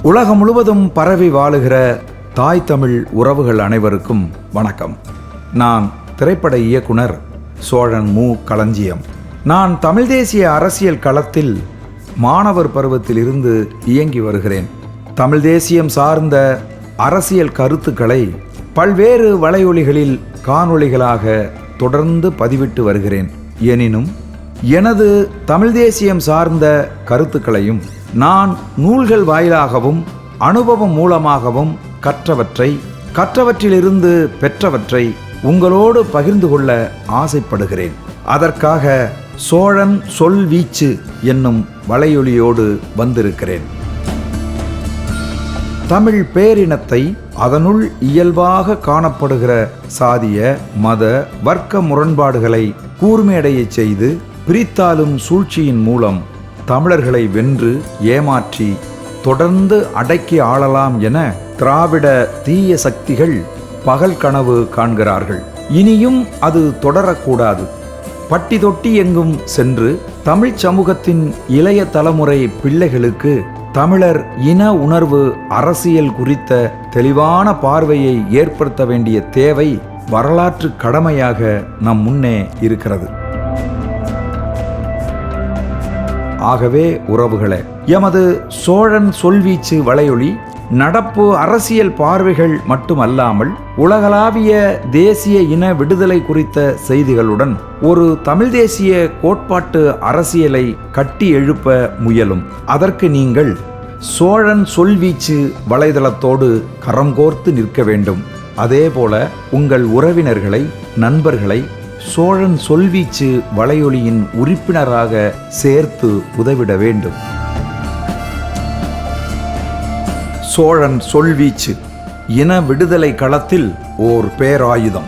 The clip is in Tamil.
உலகம் முழுவதும் பரவி வாழுகிற தாய் தமிழ் உறவுகள் அனைவருக்கும் வணக்கம். நான் திரைப்பட இயக்குனர் சோழன் மு. களஞ்சியம். நான் தமிழ் தேசிய அரசியல் களத்தில் மாணவர் பருவத்திலிருந்து இயங்கி வருகிறேன். தமிழ் தேசியம் சார்ந்த அரசியல் கருத்துக்களை பல்வேறு வலையொலிகளில் காணொளிகளாக தொடர்ந்து பதிவிட்டு வருகிறேன். எனினும் எனது தமிழ் தேசியம் சார்ந்த கருத்துக்களையும் நான் நூல்கள் வாயிலாகவும் அனுபவம் மூலமாகவும் கற்றவற்றிலிருந்து பெற்றவற்றை உங்களோடு பகிர்ந்து கொள்ள ஆசைப்படுகிறேன். அதற்காக சோழன் சொல் வீச்சு என்னும் வலையொலியோடு வந்திருக்கிறேன். தமிழ் பேரினத்தை அதனுள் இயல்பாக காணப்படுகிற சாதிய மத வர்க்க முரண்பாடுகளை கூர்மையடையச் செய்து பிரித்தாளும் சூழ்ச்சியின் மூலம் தமிழர்களை வென்று ஏமாற்றி தொடர்ந்து அடக்கி ஆளலாம் என திராவிட தீய சக்திகள் பகல் கனவு காண்கிறார்கள். இனியும் அது தொடரக்கூடாது. பட்டி தொட்டி எங்கும் சென்று தமிழ் சமூகத்தின் இளைய தலைமுறை பிள்ளைகளுக்கு தமிழர் இன உணர்வு அரசியல் குறித்த தெளிவான பார்வையை ஏற்படுத்த வேண்டிய தேவை வரலாற்று கடமையாக நம் முன்னே இருக்கிறது. ஆகவே உறவுகளே, எமது சோழன் சொல்வீச்சு வலையொலி நடப்பு அரசியல் பார்வைகள் மட்டுமல்லாமல் உலகளாவிய தேசிய இன விடுதலை குறித்த செய்திகளுடன் ஒரு தமிழ் தேசிய கோட்பாட்டு அரசியலை கட்டி எழுப்ப முயலும். அதற்கு நீங்கள் சோழன் சொல்வீச்சு வலைதளத்தோடு கரம் கோர்த்து நிற்க வேண்டும். அதேபோல உங்கள் உறவினர்களை, நண்பர்களை சோழன் சொல்வீச்சு வலையொலியின் உறுப்பினராக சேர்த்து உதவிட வேண்டும். சோழன் சொல்வீச்சு இன விடுதலை களத்தில் ஓர் பேராயுதம்.